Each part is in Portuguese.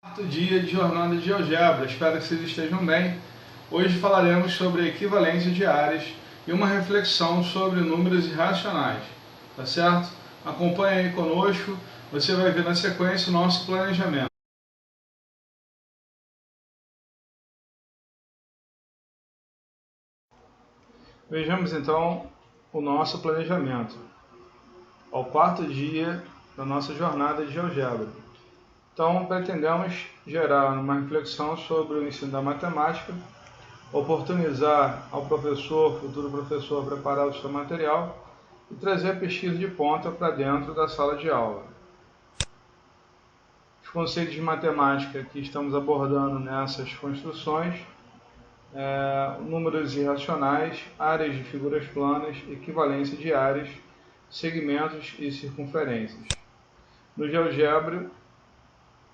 Quarto dia de jornada de GeoGebra, espero que vocês estejam bem. Hoje falaremos sobre equivalência de áreas e uma reflexão sobre números irracionais, tá certo? Acompanhe aí conosco, você vai ver na sequência o nosso planejamento. Vejamos então o nosso planejamento, ao quarto dia da nossa jornada de GeoGebra. Então, pretendemos gerar uma reflexão sobre o ensino da matemática, oportunizar ao professor, futuro professor, preparar o seu material e trazer a pesquisa de ponta para dentro da sala de aula. Os conceitos de matemática que estamos abordando nessas construções, números irracionais, áreas de figuras planas, equivalência de áreas, segmentos e circunferências. No GeoGebra,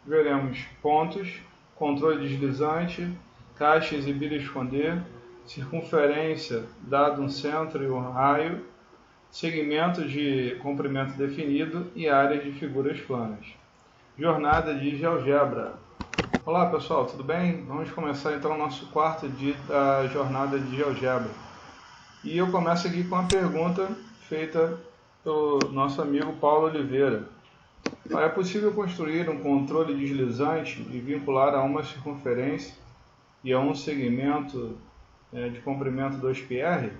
veremos pontos, controle deslizante, caixa exibir e esconder, circunferência, dado um centro e um raio, segmento de comprimento definido e áreas de figuras planas. Jornada de GeoGebra. Olá pessoal, tudo bem? Vamos começar então o nosso quarto dia da jornada de GeoGebra. E eu começo aqui com a pergunta feita pelo nosso amigo Paulo Oliveira. É possível construir um controle deslizante e vincular a uma circunferência e a um segmento de comprimento 2πr?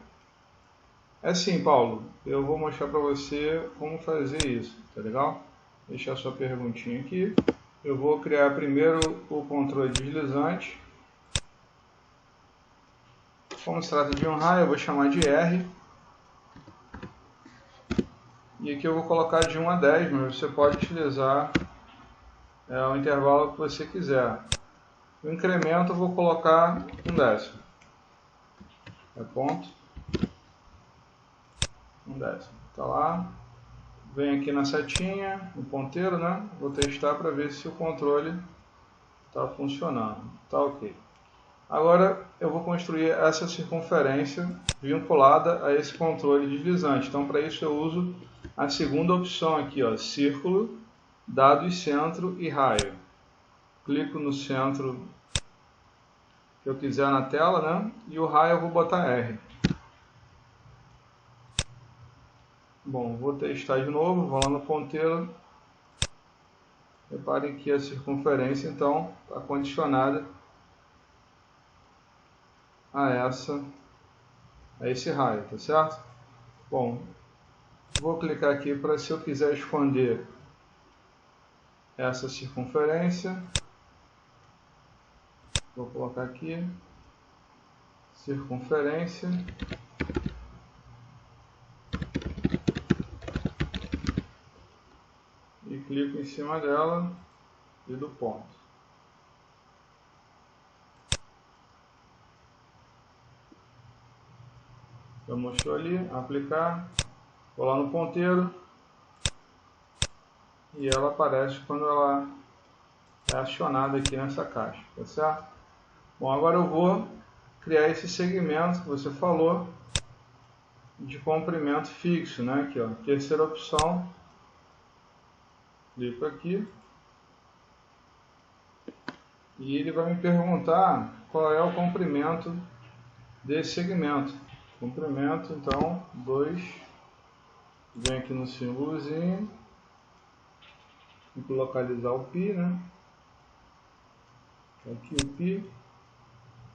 É sim, Paulo. Eu vou mostrar para você como fazer isso, tá legal? Deixar sua perguntinha aqui. Eu vou criar primeiro o controle deslizante. Como se trata de um raio, eu vou chamar de R. E aqui eu vou colocar de 1 a 10, mas você pode utilizar o intervalo que você quiser. O incremento eu vou colocar 1/10. Ponto. 1/10. Tá lá. Vem aqui na setinha, no ponteiro, né? Vou testar para ver se o controle está funcionando. Tá ok. Agora eu vou construir essa circunferência vinculada a esse controle deslizante. Então para isso eu uso a segunda opção aqui, ó, círculo, dado e centro e raio. Clico no centro que eu quiser na tela, né? E o raio eu vou botar R. Bom, vou testar de novo, vou lá no ponteiro. Reparem que a circunferência então está condicionada a esse raio, tá certo? Bom, vou clicar aqui para, se eu quiser esconder essa circunferência, vou colocar aqui circunferência e clico em cima dela e do ponto. Já mostrou ali, aplicar, vou lá no ponteiro e ela aparece quando ela é acionada aqui nessa caixa, tá certo? Bom, agora eu vou criar esse segmento que você falou de comprimento fixo, né? Aqui, ó, terceira opção, clico aqui e ele vai me perguntar qual é o comprimento desse segmento. Comprimento, então, 2, vem aqui no símbolozinho, tem que localizar o π, né? Aqui o π,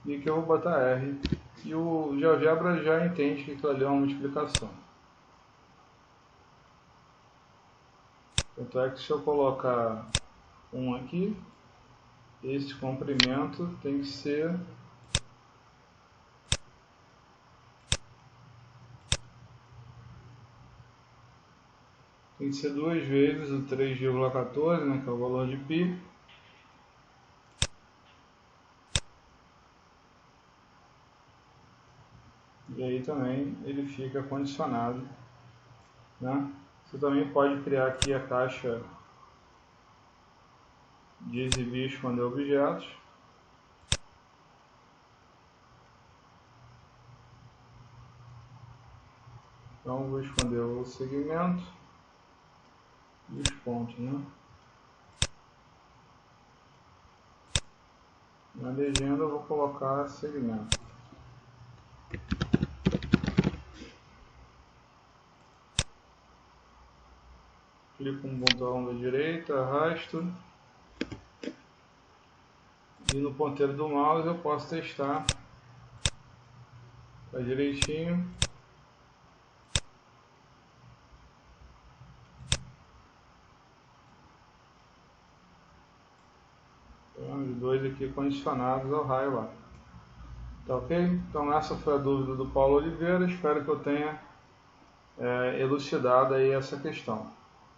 e aqui eu vou botar R, e o GeoGebra já entende que aquilo ali é uma multiplicação. Tanto é que se eu colocar 1 aqui, esse comprimento tem que ser duas vezes o 3,14, né, que é o valor de π. E aí também ele fica condicionado, né? Você também pode criar aqui a caixa de exibir e esconder objetos. Então vou esconder o segmento e os pontos, né? Na legenda eu vou colocar segmento. Clico no botão da direita, arrasto. E no ponteiro do mouse eu posso testar. Tá direitinho. Os dois aqui condicionados ao raio lá. Tá ok? Então essa foi a dúvida do Paulo Oliveira. Espero que eu tenha elucidado aí essa questão.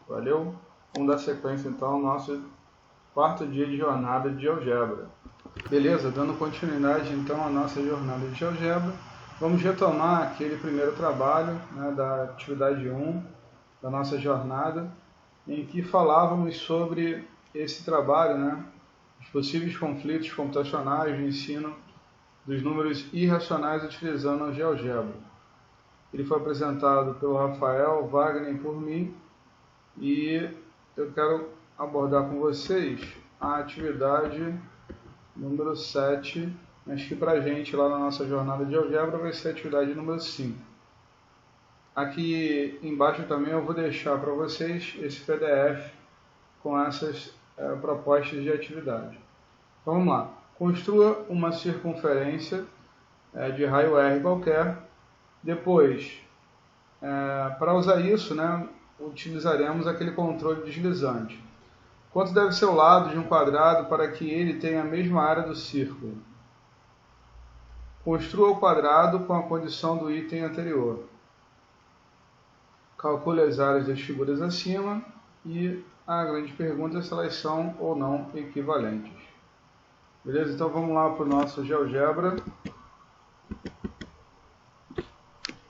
Valeu? Vamos dar sequência então ao nosso quarto dia de jornada de GeoGebra. Beleza? Dando continuidade então à nossa jornada de GeoGebra. Vamos retomar aquele primeiro trabalho, né, da atividade 1 da nossa jornada, em que falávamos sobre esse trabalho, né, os possíveis conflitos computacionais no ensino dos números irracionais utilizando o GeoGebra. Ele foi apresentado pelo Rafael, Wagner e por mim, e eu quero abordar com vocês a atividade número 7, mas que para a gente lá na nossa jornada de GeoGebra vai ser a atividade número 5. Aqui embaixo também eu vou deixar para vocês esse PDF com essas propostas de atividade. Então vamos lá. Construa uma circunferência de raio R qualquer. Depois, para usar isso, né, utilizaremos aquele controle deslizante. Quanto deve ser o lado de um quadrado para que ele tenha a mesma área do círculo? Construa o quadrado com a condição do item anterior. Calcule as áreas das figuras acima e a grande pergunta é se elas são ou não equivalentes. Beleza? Então vamos lá para o nosso GeoGebra.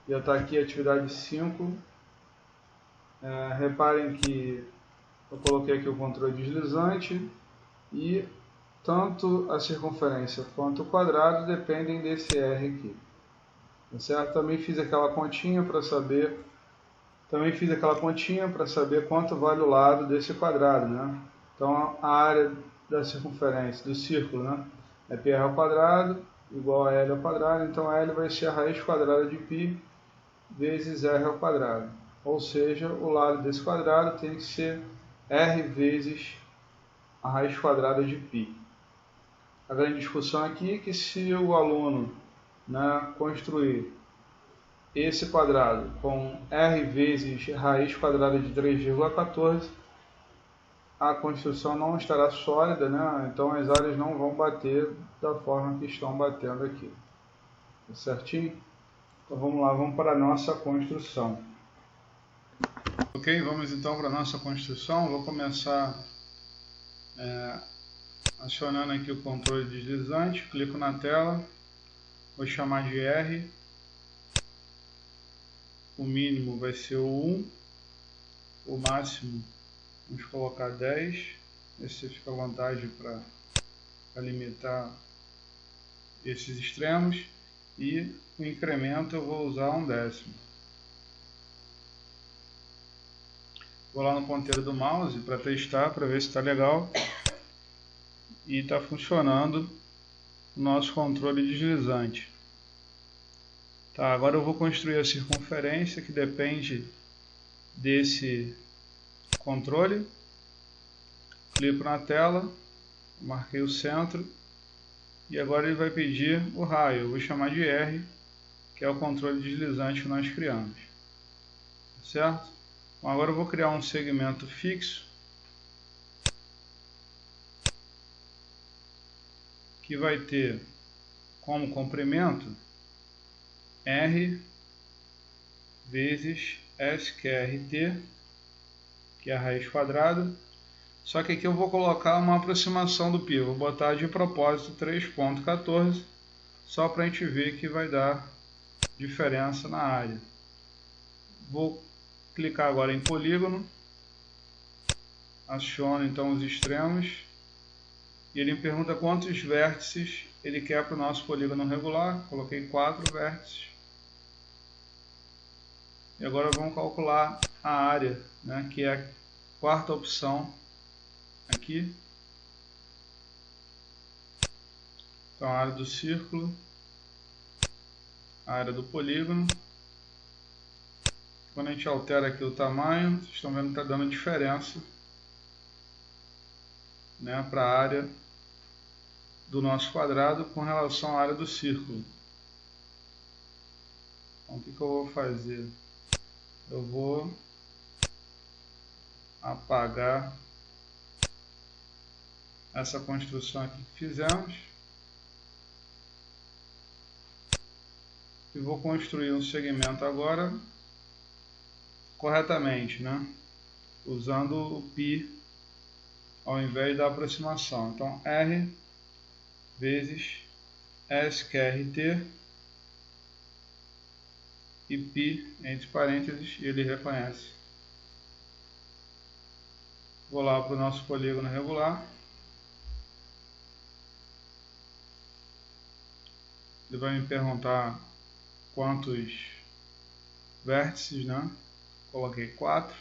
Já está aqui a atividade 5. Reparem que eu coloquei aqui o controle deslizante e tanto a circunferência quanto o quadrado dependem desse R aqui. Tá certo? Também fiz aquela continha para saber quanto vale o lado desse quadrado, né? Então a área da circunferência do círculo, né, é πr ao quadrado igual a L ao quadrado, então L vai ser a raiz quadrada de π vezes R ao quadrado. Ou seja, o lado desse quadrado tem que ser R vezes a raiz quadrada de π. A grande discussão aqui é que se o aluno, né, construir esse quadrado com R vezes raiz quadrada de 3,14, a construção não estará sólida, né? Então as áreas não vão bater da forma que estão batendo aqui. Tá certinho? Então vamos lá, vamos para a nossa construção. Ok, vamos então para a nossa construção. Vou começar acionando aqui o controle deslizante, clico na tela, vou chamar de R, o mínimo vai ser o 1, o máximo vamos colocar 10, esse fica à vontade para limitar esses extremos, e o incremento eu vou usar 1/10. Vou lá no ponteiro do mouse para testar, para ver se está legal. E está funcionando o nosso controle deslizante. Tá, agora eu vou construir a circunferência que depende desse controle. Clico na tela, marquei o centro e agora ele vai pedir o raio. Eu vou chamar de R, que é o controle deslizante que nós criamos. Certo? Então agora eu vou criar um segmento fixo que vai ter como comprimento R vezes SQRT, que é a raiz quadrada. Só que aqui eu vou colocar uma aproximação do π. Vou botar de propósito 3,14, só para a gente ver que vai dar diferença na área. Vou clicar agora em polígono, aciono então os extremos, e ele me pergunta quantos vértices ele quer para o nosso polígono regular. Coloquei 4 vértices. E agora vamos calcular a área, né, que é a quarta opção aqui. Então, a área do círculo, a área do polígono. Quando a gente altera aqui o tamanho, vocês estão vendo que está dando diferença, né, para a área do nosso quadrado com relação à área do círculo. Então, o que eu vou fazer? Eu vou apagar essa construção aqui que fizemos e vou construir um segmento agora corretamente, né? Usando o π ao invés da aproximação. Então, R vezes SQRT e π entre parênteses, e ele reconhece. Vou lá para o nosso polígono regular. Ele vai me perguntar quantos vértices, né? Coloquei 4.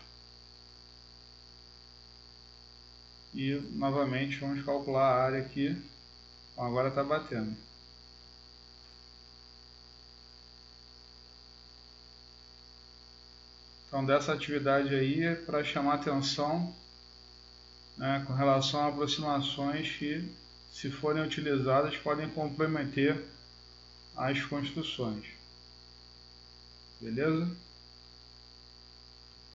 E novamente vamos calcular a área aqui. Então, agora está batendo. Então, dessa atividade aí é para chamar atenção, né, com relação a aproximações que, se forem utilizadas, podem comprometer as construções. Beleza?